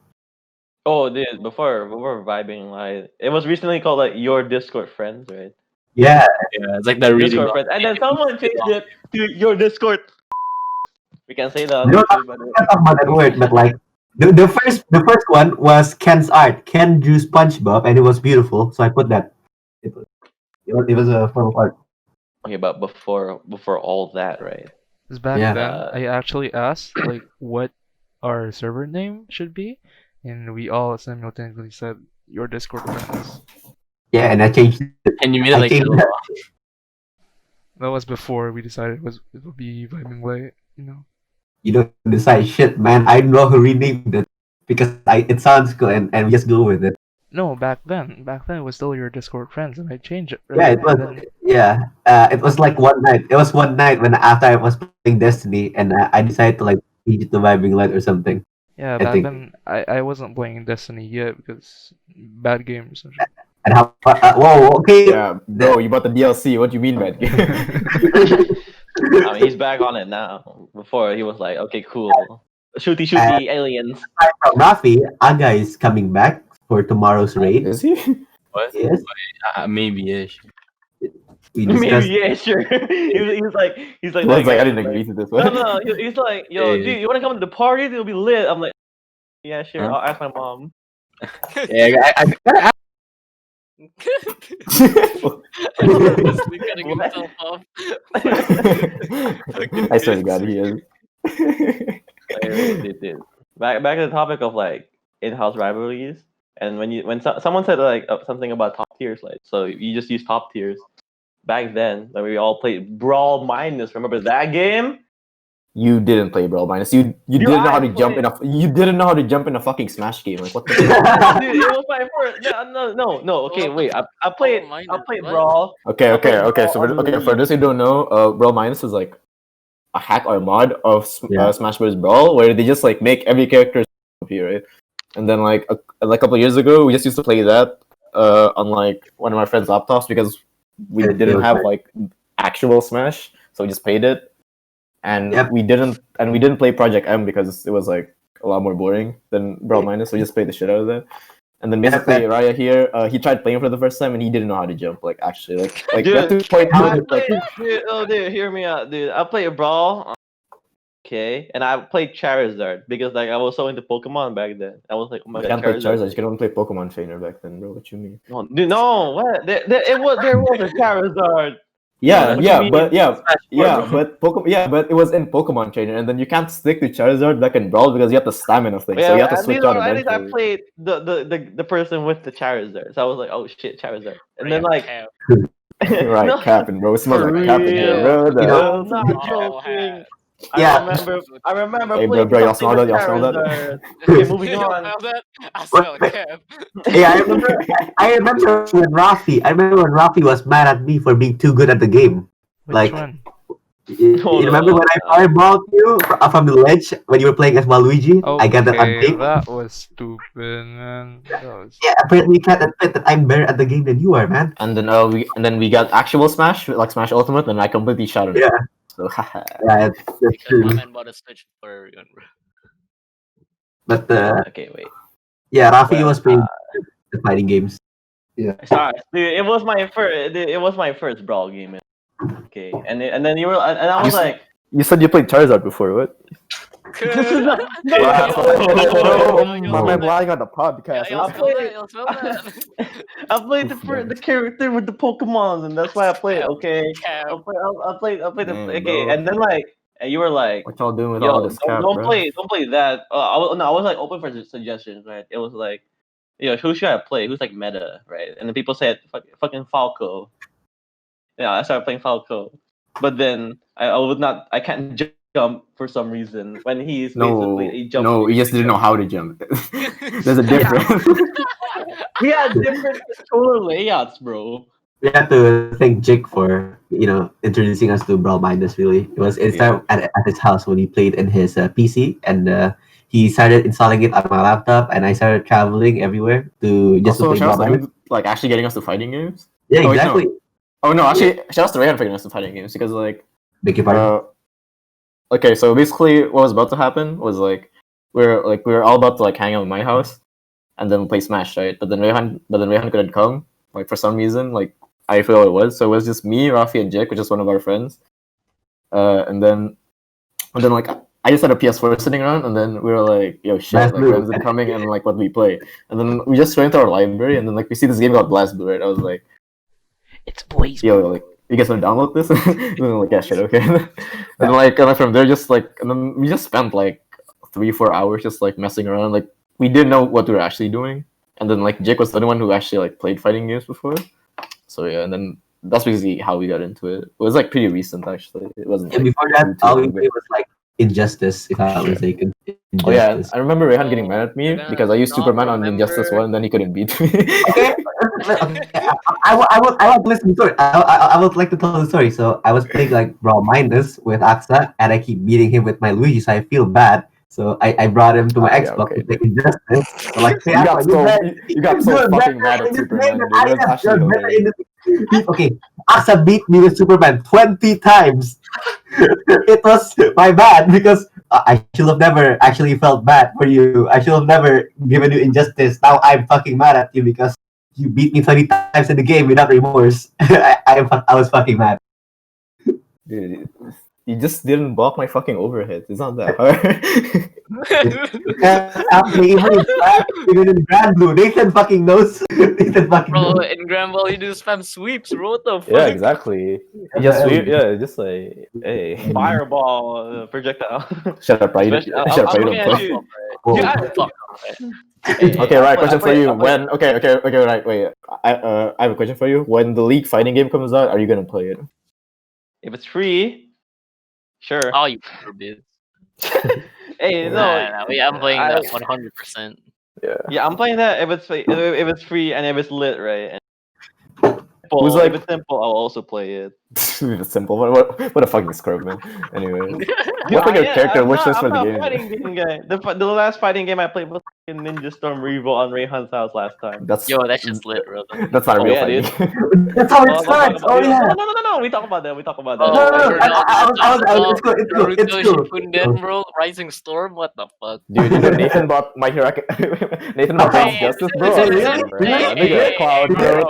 Oh, dude, before vibing light, it was recently called like your Discord friends, right? Yeah, Yeah, it's like that reading. Discord friends, and then someone changed it to your Discord. We can say that. No, on YouTube, by the way. I can't talk about that word, but like the first one was Ken's art. Ken drew SpongeBob, and it was beautiful, so I put that. It was a form of art. Okay, but before all that, right? Because back Yeah. then, I actually asked like what our server name should be, and we all simultaneously said your Discord friends. Yeah, and I changed it. And you made it I like changed a- that. That was before we decided it would be vibing light. You know. You don't decide shit, man. I know who renamed it because it sounds cool, and we just go with it. No, back then it was still your Discord friends, and I changed it. Yeah, it was. And then- Yeah, it was like one night. It was one night when after I was playing Destiny, and I decided to like change it to Vibing Light or something. Yeah, I back think- then I wasn't playing Destiny yet because bad games. And how? Whoa, okay. Yeah, bro, you bought the DLC. What do you mean, man? I mean, he's back on it now. Before he was like, okay, cool, shooty aliens. From Rafi, Aga is coming back. for tomorrow's raid. Is he? What? Yes, Maybe ish. we discussed. Maybe, yeah, sure. He's like I was like, I didn't like, agree to this no, one. no. He's like, yo, Yeah. dude, you wanna come to the party? It'll be lit. I'm like, yeah, sure. Huh? I'll ask my mom. Yeah, I gotta ask. Honestly, cutting himself off. I swear to God, he is. Dude. Back to the topic of like in-house rivalries, and when someone said like something about top tiers, like so you just use top tiers. Back then, when we all played Brawl Minus, remember that game? You didn't play Brawl Minus. You didn't know how to jump in a. You didn't know how to jump in a fucking Smash game. Like what the? Dude, it was my first. No. Okay, wait. I played Brawl. Okay. Brawl So on the for Wii. those who don't know, Brawl Minus is like a hack or mod of Yeah. Smash Bros. Brawl, where they just like make every character appear, right? And then like a couple of years ago, we just used to play that on like one of my friends' laptops because we Yeah, didn't yeah. have like actual Smash, so we just played it. And Yep. we didn't play Project M because it was like a lot more boring than Brawl Minus, so we just played the shit out of that. And then basically Raya here, he tried playing for the first time and he didn't know how to jump. Like actually, like we have to point out like Dude, hear me out, dude. I played Brawl. Okay, and I played Charizard because like I was so into Pokemon back then. I was like, oh my you god, can't play Charizard. You can only play Pokemon Trainer back then, bro. What you mean? No, dude, no, what? There was a Charizard. Yeah, What do yeah, you but mean? but it was in Pokemon Trainer, and then you can't stick to Charizard back in Brawl because you have the stamina thing, so you have to switch out at least I eventually. played the person with the Charizard. So I was like, oh shit, Charizard. And then like Right, No. capping, bro. It smells For like capping here, bro. What the You hell? I'm not joking. Yeah. I remember Hey, bro, playing y'all something smell with that? Y'all smell that? Charizard. Okay, moving You on. smell that? I smell Kev. Yeah, I remember when Rafi was mad at me for being too good at the game. Which Like- one? You remember when I fireballed you from the ledge when you were playing as Waluigi? I got that on Okay, tape. that was stupid, man. That was... Yeah, apparently you can't admit that I'm better at the game than you are, man. And then we got actual Smash, like Smash Ultimate, and I completely shot him. Yeah. So Yeah, that's Because true. my man bought a Switch for everyone, bro. But Okay, wait. yeah, Rafi Well, was playing the fighting games. Sorry, dude. It was my first Brawl game. Okay, and then you were, and I was You like, you said you played Charizard before, what? My man lying on the podcast. Y'all smell that? Y'all smell that? I played the character with the Pokemons, and that's why I played. Okay, I Kev. played the Man, okay, bro. and then like, and you were like, What y'all doing with all yo, this cap, don't bro? play that. I was like open for suggestions, right? It was like, who should I play? Who's like meta, right? And then people said fucking Falco. Yeah, I started playing Falco, but then I can't jump for some reason when he's basically a jump. No, you just didn't know how to jump. There's a difference. He had different controller layouts, bro. We have to thank Jake for introducing us to Brawl Minus. Really, it started at his house when he played in his PC, and he started installing it on my laptop, and I started traveling everywhere to Also, play shout out Brawl to Minus. him, like actually getting us to fighting games. Yeah, Oh, wait, no. exactly. Oh no, actually, shout out to Rayhan for getting us to fighting games because like Beg your pardon. okay, so basically what was about to happen was like we were all about to like hang out in my house and then play Smash, right? But then Rayhan couldn't come, like for some reason, like I feel it was. So it was just me, Rafi, and Jake, which is one of our friends. And then like I just had a PS4 sitting around, and then we were like, yo shit, like BlazBlue. when's it coming and like what we play? And then we just went to our library and then like we see this game called BlazBlue, right? I was like, It's Blaze. yo, like you guys want to download this? And then like, yeah, shit, okay. And then from there, just like, and then we just spent like 3-4 hours just like messing around. Like we didn't know what we were actually doing. And then like Jake was the only one who actually like played fighting games before. So yeah, and then that's basically how we got into it. It was like pretty recent actually. It wasn't. And Like, before that, too all we long ago. played was like Injustice, if I'm not mistaken. Oh yeah, Injustice. I remember Rayhan getting mad at me You're gonna because I used not Superman on remember- Injustice 1 and then he couldn't beat me. Okay. I want to listen to the story. I would like to tell the story. So I was playing like Brawl Minus with Aksa, and I keep beating him with my Luigi, so I feel bad. So I brought him to my Oh, yeah, Xbox okay. to play Injustice. So like, you got so fucking mad at Superman, dude. It was actually hilarious. Okay, Aksa beat me with Superman 20 times. It was my bad because I should have never actually felt bad for you. I should have never given you injustice. Now I'm fucking mad at you because you beat me 20 times in the game without remorse. I was fucking mad. Dude, you just didn't block my fucking overhead. It's not that hard. Even in Granblue, Nathan fucking knows. Nathan fucking Bro, knows. in Granblue you do spam sweeps, bro. What the fuck? Yeah, exactly. You just sweep, yeah, just like, hey. Fireball projectile. Shut up, right? Especially- Shut up, I'm right? looking at you. Oh. Dude, I- Fuck. Okay, right. Question for you. I play- When? Okay. Right. Wait. I have a question for you. When the League fighting game comes out, are you gonna play it? If it's free, sure. Oh, you forbid. Hey, no. I'm playing that 100%. Yeah. I'm playing that if it's free and if it's lit, right? And Who's like- if it's simple, I'll also play it. It's simple. What a fucking scrub, man. Anyway, what's like your character wish list for the game? Fighting game guy. The last fighting game I played was fucking Ninja Storm Revo on Rayhan's house last time. That's Yo, that's just lit, bro. that's not a Oh, real yeah, fighting dude. game. That's how it starts. Oh yeah. No. We talk about that. Oh, No, it's good. It's Naruto good. Shippuden, bro. Rising Storm. What the fuck? Dude, you know Nathan bought My Hero Nathan bought Dance Justice, bro. Nigga, Cloud, bro.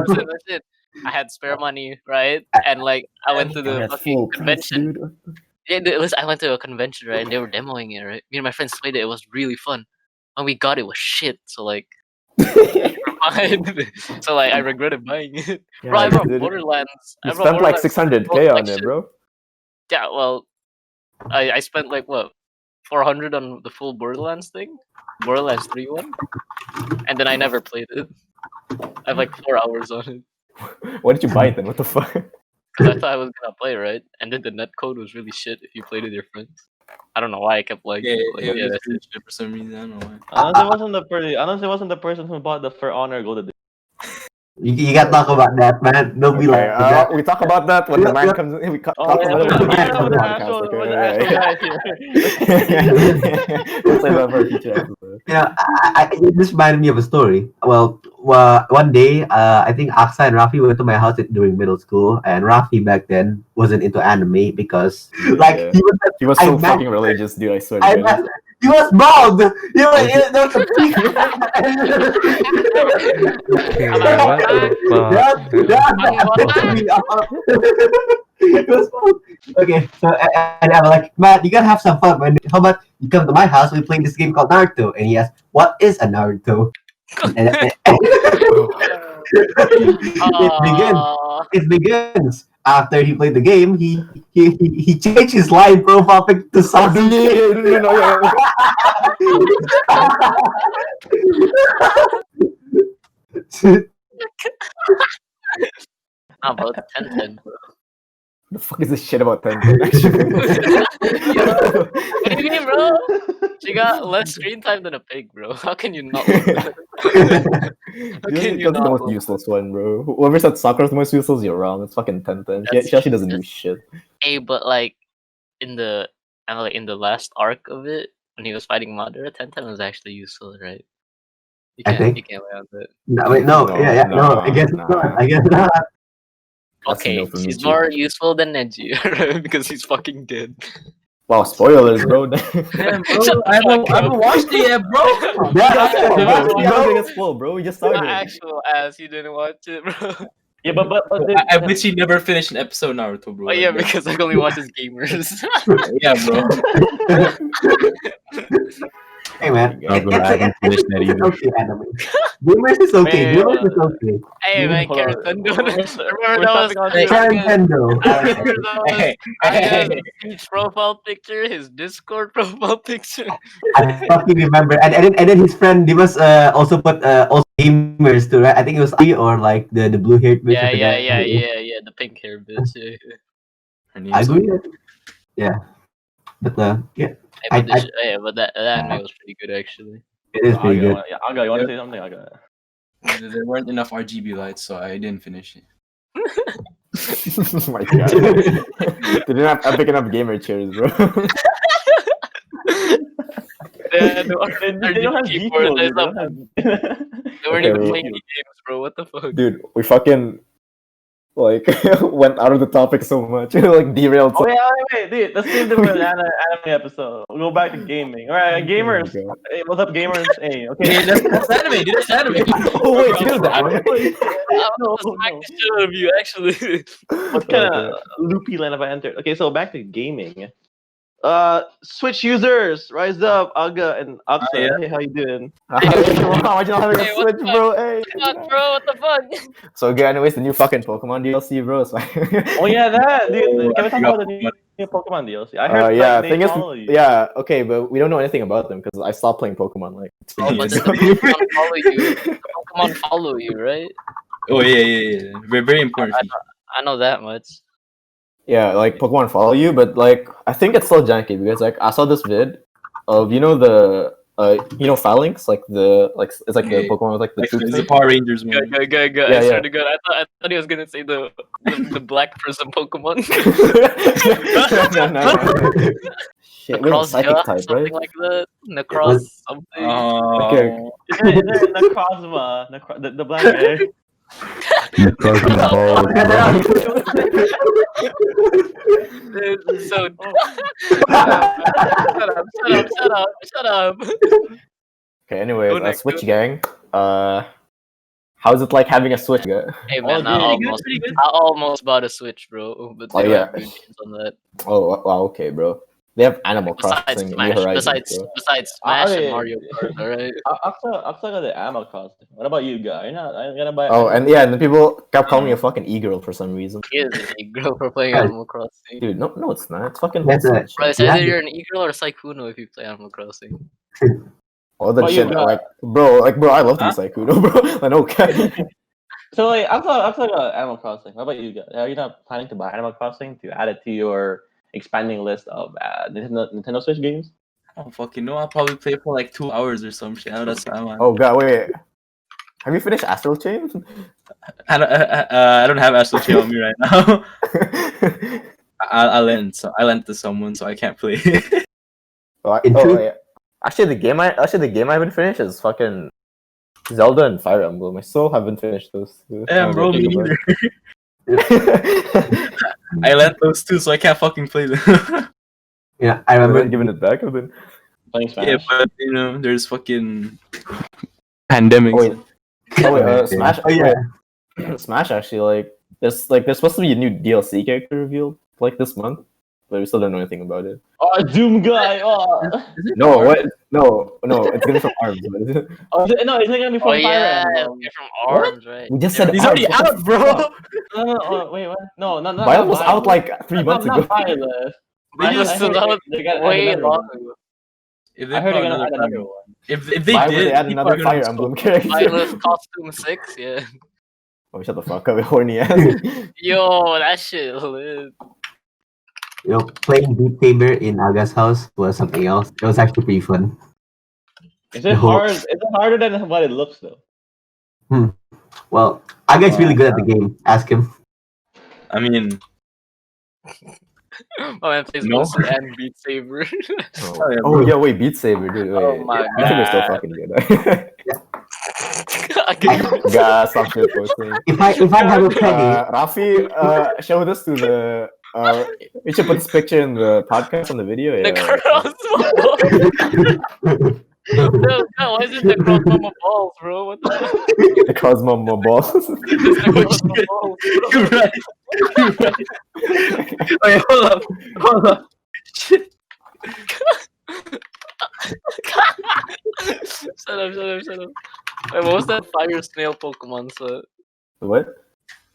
Listen. I had spare money, right? And like, I went to the fucking convention. Yeah, I went to a convention, right? And they were demoing it, right? Me and my friends played it. It was really fun. When we got it, was shit. So like, so like, I regretted buying it. Bro, I bought Borderlands. You spent like 600k on it, bro. Yeah, well, I spent like what, 400 on the full Borderlands thing, Borderlands 3 one, and then I never played it. I have like 4 hours on it Why did you buy it then? What the fuck? because I thought I was gonna play, right? And then the netcode was really shit if you played with your friends. I don't know why I kept like, Yeah, that's that's it. for some reason. I don't know why. Unless it wasn't the person who bought the For Honor Gold. You can't talk about that, man. Don't be like that. We talk about that when the man comes in. We talk about it when the man comes on the podcast. We'll save that for a future episode. You know, it just reminded me of a story. Well, one day, I think Aksa and Rafi went to my house during middle school, and Rafi back then wasn't into anime because, like, Yeah. he He was I so met- fucking religious, dude. I swear. I to God. met- he was bald. He was, there was a peak. It was bald. Okay, so and I'm like, Matt, you gotta have some fun, man. How about you come to my house? We play this game called Naruto, and he asked, "What is a Naruto?" And it begins. After he played the game, he changed his line profile pic to Sasuke. How about 10-10, bro? The fuck is this shit about 10? Actually? What do you mean, bro? She got less screen time than a pig, bro. How can you not? How can you That's the not? most useless one, bro. Whoever said Sakura's the most useless, you're wrong. It's fucking 10. She That's actually doesn't do shit. Hey, but like in the in the last arc of it, when he was fighting Madara, 10-10 was actually useful, right? You I can't, think. you can't lay on that. No, wait, no, no. I guess not. I guess not. That's Okay, no for me, he's too. more useful than Neji because he's fucking dead. Wow, spoilers, bro. Damn, bro. Shut the I haven't fuck up. watched it yet, bro. You don't think it's full, bro. We just My started. actual ass, you didn't watch it, bro. Yeah, but I bet you never finished an episode Naruto, bro. Oh yeah, because I only watch as gamers. Yeah, bro. Hey man, Oh, bro, I haven't finished that it's either. okay anime. Gamers is okay. Man, Gamers is okay. Hey man, Hold on. Nintendo. Remember We're that was stopping on Nintendo. Hey, his speech profile picture, his Discord profile picture. I fucking remember. And then his friend Dimas also put also gamers too, right? I think it was I or like the blue haired bitch. Yeah. The pink hair bitch. Yeah. Her name's I agree. Yeah. But yeah, But that anime was pretty good actually. it is pretty good. I got. You want to say something? I got. There weren't enough RGB lights, so I didn't finish it. Oh my god. They didn't have epic enough gamer chairs, bro. They They don't have keyboard. G-code, They weren't Okay, even well- playing any games, bro. What the fuck? Dude, we fucking like went out of the topic so much, like derailed. Oh yeah, wait, dude. Let's leave the anime episode. We'll go back to gaming. All right, gamers. Oh Hey, what's up, gamers? Hey, okay. Hey, that's anime, dude. That's anime. Oh wait, here's the anime. I No, was smack no. the shit out of you, actually. What kind of loopy land have I entered? Okay, so back to gaming. Switch users, rise up, Aga and Aksa. yeah. Hey, how you doing? Why you not having Hey, a what Switch, the bro? Hey. Come on, bro, what the fuck? So again, anyways, the new fucking Pokemon DLC, bro. So Oh yeah, that. Dude, can we talk Yeah. about the new Pokemon DLC? I heard yeah, like, they thing is, follow you. yeah, okay, but we don't know anything about them because I stopped playing Pokemon like Oh, 3 but years then ago. the Pokemon follow you. The Pokemon follow you, right? Oh yeah. Very, very important. I know that much. Yeah, like Pokemon follow you, but like I think it's still janky because like I saw this vid of the Phalanx, like it's like the Yeah. Phoenix, with like the Like, troops it's thing. the Power Rangers Good. one. Yeah, I swear yeah. to God, I thought he was gonna say the black person Pokemon. no. Shit, wait, Necross psychic Gut, type, something right? like that. Necross something. Okay. Is it Necrozma? The black guy? This is so. Oh. Shut up. Okay, anyways, Go next, Switch go gang. How's it like having a Switch? Hey man, Oh, pretty good. I almost bought a Switch, bro. But they Oh, don't yeah. have good games on that. Oh, wow, okay, bro. They have Animal Besides Crossing, New Smash, Horizons, bro. besides Smash Okay. and Mario Kart, alright. Aksa got the ammo cost. What about you, guy? You're not gonna buy. Oh, and yeah, and then people kept calling me a fucking e-girl for some reason. He is an e-girl for playing Guys. Animal Crossing. Dude, no, it's not. It's fucking That's wholesome a- Bro, it's Yeah. either you're an e-girl or Sykkuno if you play Animal Crossing. all that Oh, you shit. got- Like, bro, I love to be Sykkuno, bro. Like, okay. So like, Aksa got Animal Crossing. What about you, guys? Are you not planning to buy Animal Crossing to add it to your expanding list of Nintendo Switch games? Oh fucking no! I'll probably play for like 2 hours or some shit. I know that's fine. Oh god, wait. Have you finished Astral Chain? I don't have Astral Chain on me right now. I lent to someone, so I can't play. Yeah. Actually, the game I haven't finished is fucking Zelda and Fire Emblem. I still haven't finished those two. Yeah, bro, me neither. I lent those two, so I can't fucking play them. Yeah, I I remember haven't given it back. I've been. Playing Yeah, Smash. but there's fucking pandemic. Oh wait, Smash. Oh, yeah. wait, Smash actually there's supposed to be a new DLC character revealed like this month, but we still don't know anything about it. Oh, Doom guy. Oh, No, what? No, it's gonna be from ARMS. But no, it's not gonna be from Oh Fire yeah, Emblem. you're from ARMS, right? we just said He's already ARMS, what out, the bro. fuck? No, wait, what? No, not Violet was Violet. out like 3 months not ago. Violet. They I just heard stood out they gotta add way another long one. ago. If I heard they're put gonna add another another one. one. If they Why would did, they add people another are Fire gonna Emblem scoff. character? Violet Costume 6, yeah. Oh, shut the fuck up, horny ass. Yo, that shit lit. playing Beat Saber in Aga's house was something else. It was actually pretty fun. Is it hard? Is it harder than what it looks though? Well, Aga's really good at the game. Ask him. I mean, My man plays No. OC and Beat Saber. Oh yeah, wait, Beat Saber, dude. Wait, Oh my Beat Saber's still God. fucking good. Okay. God, stop shit posting. If I have a penny, Rafi, show this to the. We should put this picture in the podcast on the video. The Yeah. cross no, why is it the cross mama balls, bro? What the fuck? The Cosmo balls. It's the cross mama balls, bro. you're right. Wait, hold up. Shit. Shut up. Wait, what was that fire snail Pokemon set? What?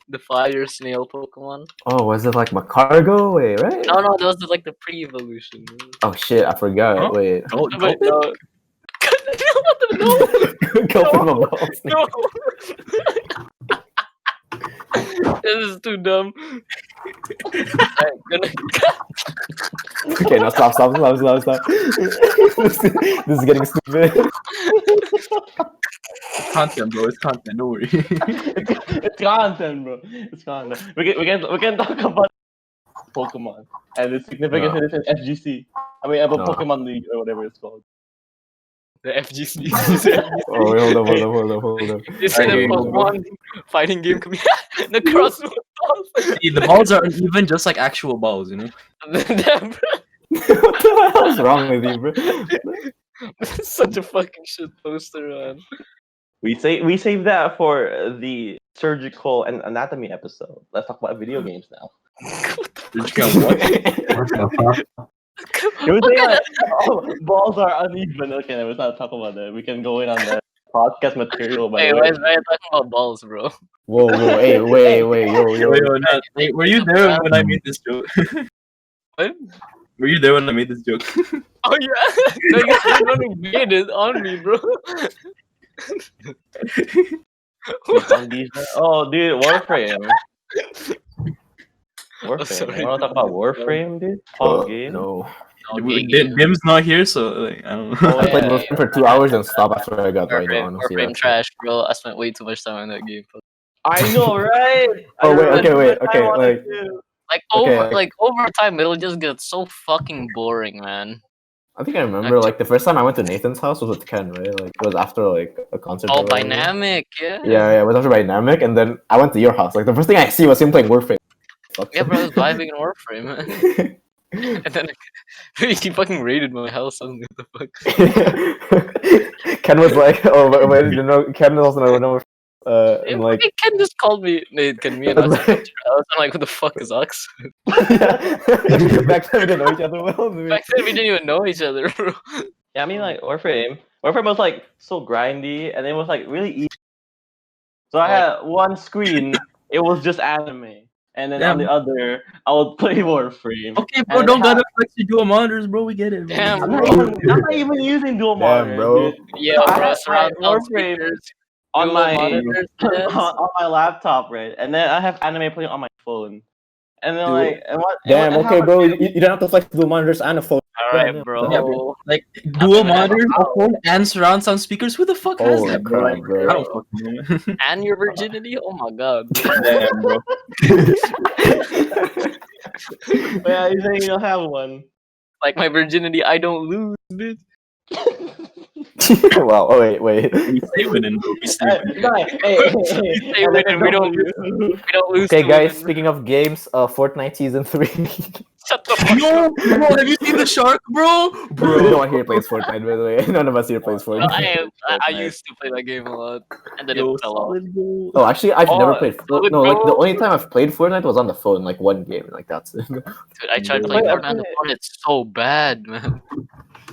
The fire snail Pokemon? Oh, was it like Macargo? Wait, right? No, that was like the pre-evolution. Oh shit, I forgot. Huh? Wait. Oh, But no. Go for my balls. No. This is too dumb. I'm gonna... Okay, now stop. This is getting stupid. content, bro. It's content. Don't worry. It's content, bro. It's content. We can talk about Pokemon and its significance in FGC. I mean, about No. Pokemon League or whatever it's called. The FGC. Oh, wait, hold up. You see the Okay. Pokemon fighting game community. The crossword balls. See, the balls are uneven, just like actual balls, you know. Damn, bro. What the hell's wrong with you, bro? That's such a fucking shit poster, man. We save that for the surgical and anatomy episode. Let's talk about video games now. What the fuck? It was saying like, oh, balls are uneven. Okay, let's not talk about that. We can go in on the podcast material. By Hey, the why way. is Ryan talking about balls, bro? Whoa, hey, wait, yo. Wait, no, wait, were you there when I made this joke? What? Were you there when I made this joke? Oh yeah. No, you're the one who made it on me, bro. Oh, dude, Warframe. Warframe. sorry. You want to talk about Warframe, dude? Fun game. No. Dim's not here, so like, I don't know. Oh, I played yeah, Warframe for 2 hours and stopped after I got right now, honestly. Warframe trash, bro. I spent way too much time on that game. I know, right? Oh, wait, I okay, remember I okay, wanted like- to. Over time, it'll just get so fucking boring, man. I think I remember, like, the first time I went to Nathan's house was with Ken, right? Like, it was after, like, a concert. Oh, or whatever. dynamic, yeah. Yeah, it was after Dynamic, and then I went to your house. Like, the first thing I see was him playing Warframe. Yeah, bro, I was vibing in Warframe, man. And then he fucking raided my house. Suddenly, what the fuck? Ken was like, oh, wait, you know, Ken was also another and like, Ken just called me. Can me and Ox come to your house? I'm like, who the fuck is Ox? back then we didn't know each other well. Back then, we didn't even know each other, bro. Yeah, I mean, like, Warframe was, like, so grindy, and it was, like, really easy. So I had one screen, it was just anime. And then on the other, I would play Warframe. Okay, bro, And don't gotta flex your dual monitors, bro. We get it. Bro. Damn, I'm bro. not even using dual monitors, bro. dude. Yeah, I bro, had surround my sound Warframe speakers. on dual my monitors, yes. on my laptop, right? And then I have anime playing on my phone. And then Dude. like, and what? Damn, and okay, how bro. much- You don't have to flex dual monitors and a phone. Alright, Yeah, bro. Yeah, bro. Like dual monitors, a phone, and surround sound speakers. Who the fuck has Holy that, bro? crap, bro. I don't fucking know. Man. And your virginity? Oh my god. Damn, bro. Yeah, you saying you don't have one? Like my virginity, I don't lose, bitch. Wow. Oh wait. We stay winning, bro. We stay winning. Stay winning, we don't lose. We don't lose. Okay, to guys. women. Speaking of games, Fortnite season 3. Shut the fuck Yo, up. bro, have you seen the shark, bro? No one here plays Fortnite, by the way. None of us here plays Well, Fortnite. I used to play that game a lot, and then Yo, it fell off. solid, bro. Oh, actually, I've never played. solid, No, like the bro. only time I've played Fortnite was on the phone, like one game, like that's it. Dude, I tried Dude. playing Wait, Fortnite on the phone. It's so bad, man.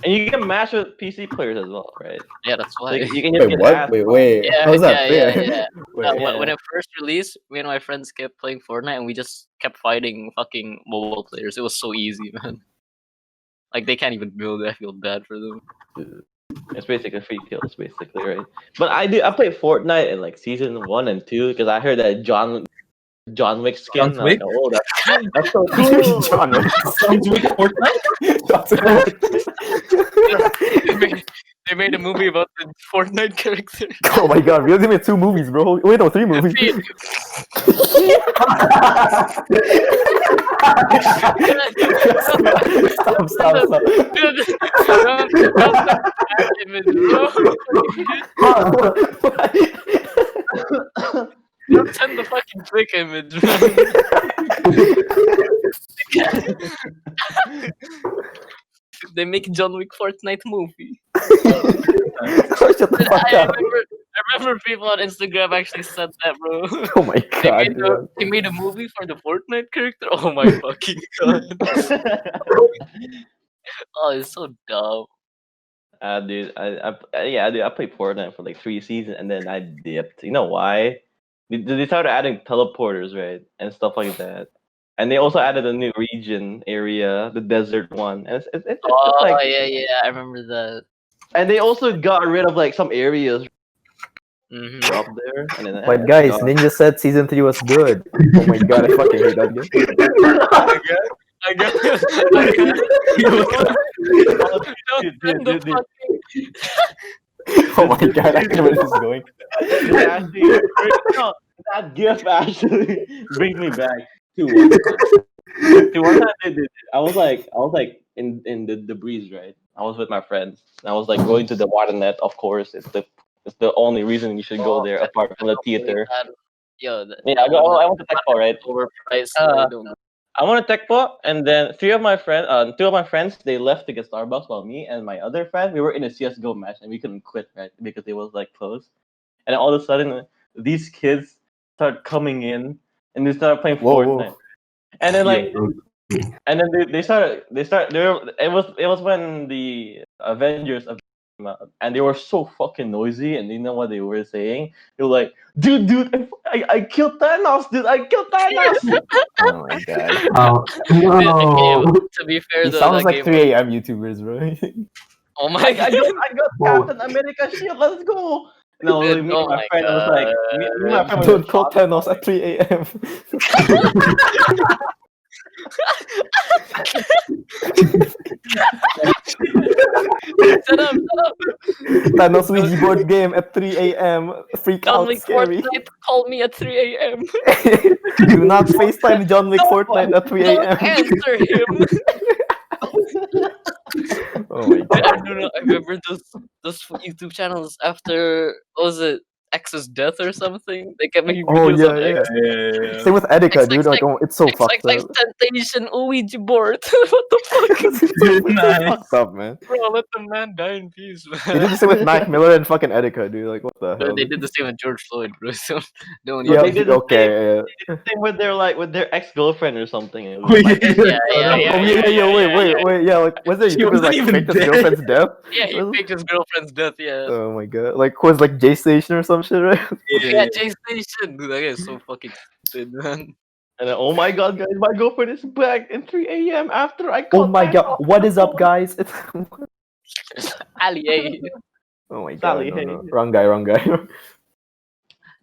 And you can match with PC players as well, right? Yeah, that's why. Like, you can just Wait, get what? ads. Wait. Yeah, How's that yeah, fair? yeah. Wait, yeah. When it first released, me and my friends kept playing Fortnite, and we just kept fighting fucking mobile players. It was so easy, man. Like they can't even build. I feel bad for them. It's basically free kills, basically, right? But I played Fortnite in like season 1 and 2 because I heard that John Wick skin. John Wick? Like, oh, that's so cool. John Wick. Sounds like Fortnite. They made a movie about the Fortnite character. Oh my god, we only made 2 movies, bro. Wait, no, 3 movies. Stop. Don't send the fucking trick image, man. They make John Wick Fortnite movie. Shut the fuck I up. remember people on Instagram actually said that, bro. Oh my god. They made a movie for the Fortnite character. Oh my fucking god! Oh, it's so dumb. Dude, I played Fortnite for like 3 seasons and then I dipped. You know why? They started adding teleporters, right, and stuff like that. And they also added a new region area, the desert one. And it's Oh like, yeah, I remember that. and they also got rid of like some areas Mm-hmm. up there. And then But guys, Ninja said season 3 was good. Oh my god, I fucking hate that game. I guess. Oh my god, I know where this is going. That gift actually brings me back to one time. I was like in the breeze, right? I was with my friends. I was like going to the waternet. Of course, it's the only reason you should go there apart from the theater. Yo, Yeah, I went to Tech right? Overpriced. I went to Tech and then two of my friends, they left to get Starbucks, while me and my other friend, we were in a CS:GO match and we couldn't quit, right? Because it was like close. And then all of a sudden, these kids start coming in and they started playing Fortnite. And then like, and then it was when the Avengers came out, and they were so fucking noisy, and you know what they were saying? They were like, dude, I killed Thanos, dude, I killed Thanos. Oh my god. Oh no! To be fair, It though, sounds that like game 3 a.m. YouTubers, bro. Oh my I god! got Captain America shield, let's go. No, Dude, me oh and my my friend was like, me and my friend was Don't like, call Thanos at 3 a.m. Shut up! Thanos Ouija board game at 3 a.m. Freak John out, Wick scary. Fortnite called me at 3 a.m. Do not FaceTime John Wick Fortnite at 3 Don't a.m. answer him. Oh my I god. don't know. I remember those YouTube channels after, what was it, X's death or something? They kept making Oh videos on yeah, X. yeah. Same with Etika, dude. Like, oh, it's so fucked up. Temptation Ouija board. What the fuck? It's so fucked up, man. Bro, let the man die in peace, man. They did the same with Mac Miller and fucking Etika, dude. Like, what the hell? They did the same with George Floyd, bro. So don't Yeah, they did the okay. same with their ex-girlfriend or something. It was Wait, like- Wait, yeah, like, was there She YouTubers wasn't like even faked his dead. girlfriend's death? Yeah, he faked his girlfriend's death, yeah. Oh my god, like, was like J Station or some shit, right? Yeah, Jay Station. Dude, that guy is so fucking stupid, man. And then, oh my god, guys, my girlfriend is back in 3 a.m. after I Oh called my Thanos. god, what is up, guys? It's Ali, hey. oh my god, Sally, no, hey. no. Wrong guy.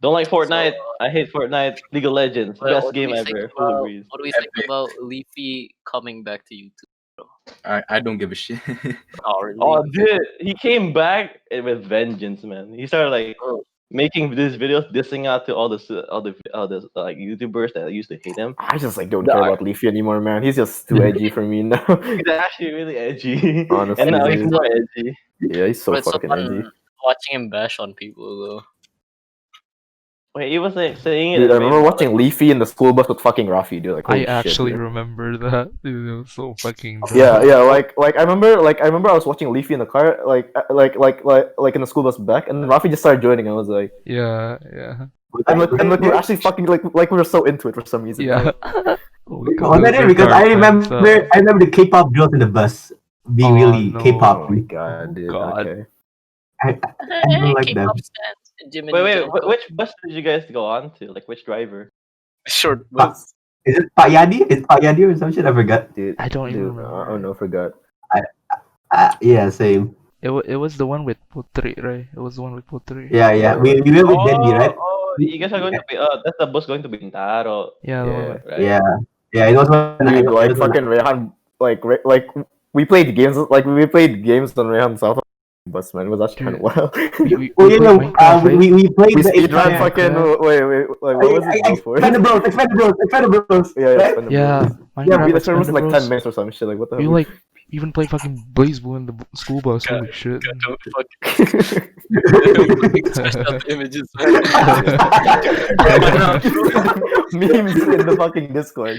Don't like Fortnite. So, I hate Fortnite. League of Legends, Well, best what do game we think ever. Who about- agrees? What do we think Epic. about Leafy coming back to YouTube? I don't give a shit. Oh, really? Oh, dude, he came back with vengeance, man. He started like making these videos dissing out to all the like YouTubers that used to hate him. I just like don't care about Leafy anymore, man. He's just too edgy for me now. He's actually really edgy. Honestly, and now he's dude. more edgy. Yeah, he's so But it's so fucking fun edgy. watching him bash on people, though. Wait, he was like saying it. Dude, I and remember made- watching Leafy in the school bus with fucking Rafi, dude. Like, I holy shit, actually dude. remember that. Dude, it was so fucking. Yeah, dumb. yeah, like I remember I was watching Leafy in the car, like in the school bus back, and then Rafi just started joining. I was like, Yeah. and like we were actually fucking like we were so into it for some reason. Yeah. Was that it? Because I remember the K-pop girls in the bus being really no. K-pop. Oh my god, dude. God. Okay. I don't like them. K-pop stands. Jiminy Wait, Jungle. which bus did you guys go on to? Like, which driver? Short Pa- bus. Is it Pak Yadi? Is Pak Yadi or some shit? I forgot. Dude, I don't even dude, remember. oh no, forgot. Yeah, same. It was the one with Putri, right? It was the one with Putri. Yeah. We went with Dendi, right? Oh, you guys are going to be. that's the bus going to Bintaro. Yeah. the one Yeah. with- Right? Yeah. It was when Dude, like fucking Rehan, like we played games on Rehan South bus, man. It was actually kind of wild. We Oh, played Minecraft, right? we played We the speedrun Expandables. fucking wait, like what was it for? Expendables. Yeah, right? Expendables. Yeah. Yeah, we Minecraft the was like 10 Expendables. minutes or some shit. Like what the We hell? like even played fucking Blaze Blue in the school bus. Holy shit. Don't fucking stretch out the images, man. Memes in the fucking Discord.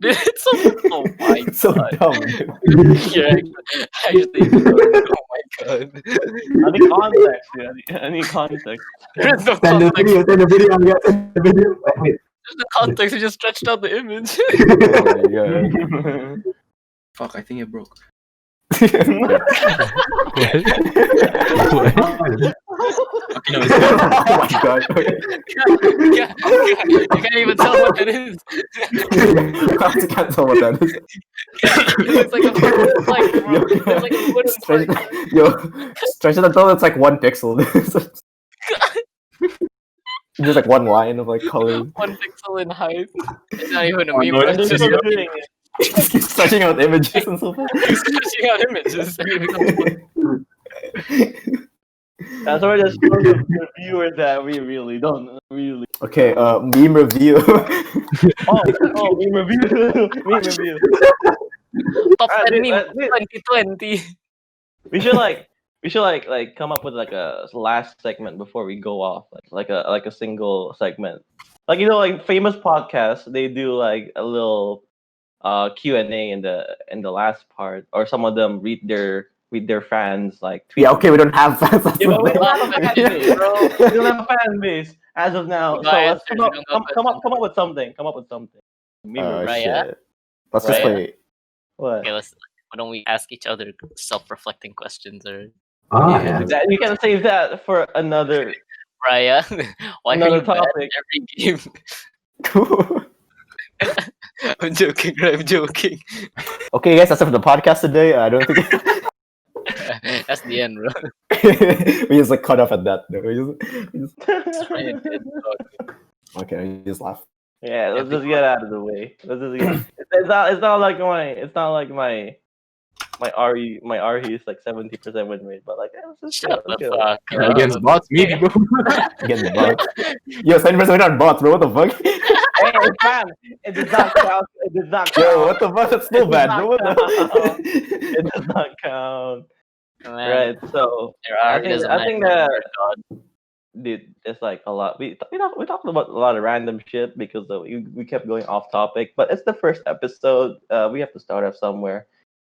Dude, it's so my It's so god. dumb. Dude. Yeah, actually, oh my god. Any context, dude. Any context. There's no Send the context. video. Wait. There's no context. We just stretched out the image. Oh my god. Fuck, I think it broke. What? Okay, no, it's good. Oh my god. Okay. You can't even tell what it is. I can't tell what that is. It's like a wooden plank, bro. It's like a wooden Stretch, plank. yo, stretch it until it's like 1 pixel. Just like 1 line of like color. 1 pixel in height. It's not even a Oh, meme, no, bro. And It's they're just still doing it. Keep stretching out images and stuff. stretching out images. And it becomes That's why just shows the viewers that we really don't really. Okay, meme review. Oh, meme review. Meme review. Top Alright, 10 dude, meme dude, 2020. we should come up with like a last segment before we go off, like a single segment. Like like famous podcasts, they do like a little Q&A in the last part, or some of them read their fans like tweets. Yeah, okay, we don't have fans. We don't have a fan base, bro. We don't have a fan base as of now. We So got let's answers, we don't got come questions. up with something. Come up with something. Meme Oh review. shit. Let's just Right. play. What? Okay, why don't we ask each other self-reflecting questions? Or Oh, Yeah. yeah. You can save that for another Raya, why are Another you bad topic. at every game? I'm joking, bro, I'm joking. Okay, guys, that's it for the podcast today. I don't think That's the end, bro. we just like cut off at that. No, we just... Okay, we just laugh. Yeah, let's just get out of the way. Let's just get. It's not like my RE is like 70% win rate, but like let's just Shut let's the go. fuck Yeah, up. against bots, maybe, bro. Again, bots. Yo, 70% on bots, bro. What the fuck? Hey, fam, it does not count. It does not count. Yo, what the fuck? That's still It bad, does bro. What not the It does not count. Man, Right. So there are I think that dude, it's like a lot. We talked about a lot of random shit because we kept going off topic. But it's the first episode. We have to start off somewhere.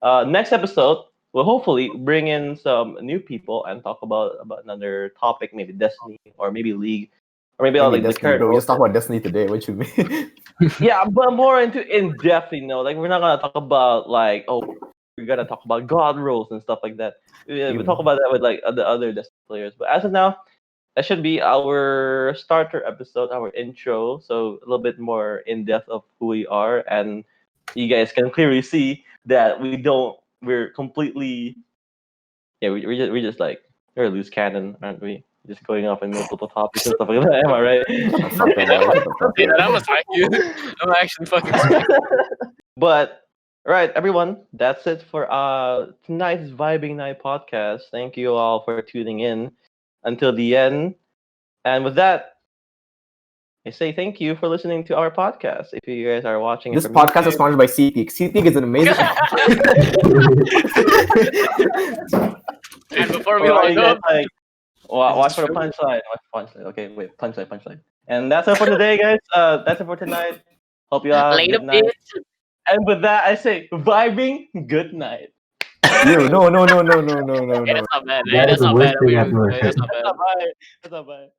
Next episode, we'll hopefully bring in some new people and talk about another topic, maybe Destiny or maybe League, or maybe all like the Destiny, current. bro. We just talked about Destiny today. What you mean? Yeah, but more into in depth, like we're not gonna talk about like we're gonna talk about god rolls and stuff like that. We talk about that with like the other Destiny players. But as of now, that should be our starter episode, our intro. So a little bit more in depth of who we are, and you guys can clearly see that we're completely, we're just like we're a loose cannon, aren't we? Just going off in multiple topics and stuff like that. Am I right? Okay, then I'm gonna smack you. I'm actually fucking smack. But right, everyone, that's it for tonight's Vibing Night podcast. Thank you all for tuning in until the end. And with that, I say thank you for listening to our podcast. If you guys are watching This it from podcast is YouTube- sponsored by SeatGeek. SeatGeek is an amazing. And before we Or log you guys, up, like, watch for the punchline. Watch punchline. Okay, wait, punchline. And that's it for today, guys. That's it for tonight. Hope you all have a later, good night. bitch. And with that, I say vibing. Good night. Yo, no. Okay, that's not bad. That is That's the not worst bad. thing Wait, I've ever that's not That's bad. not bad. That's not bad.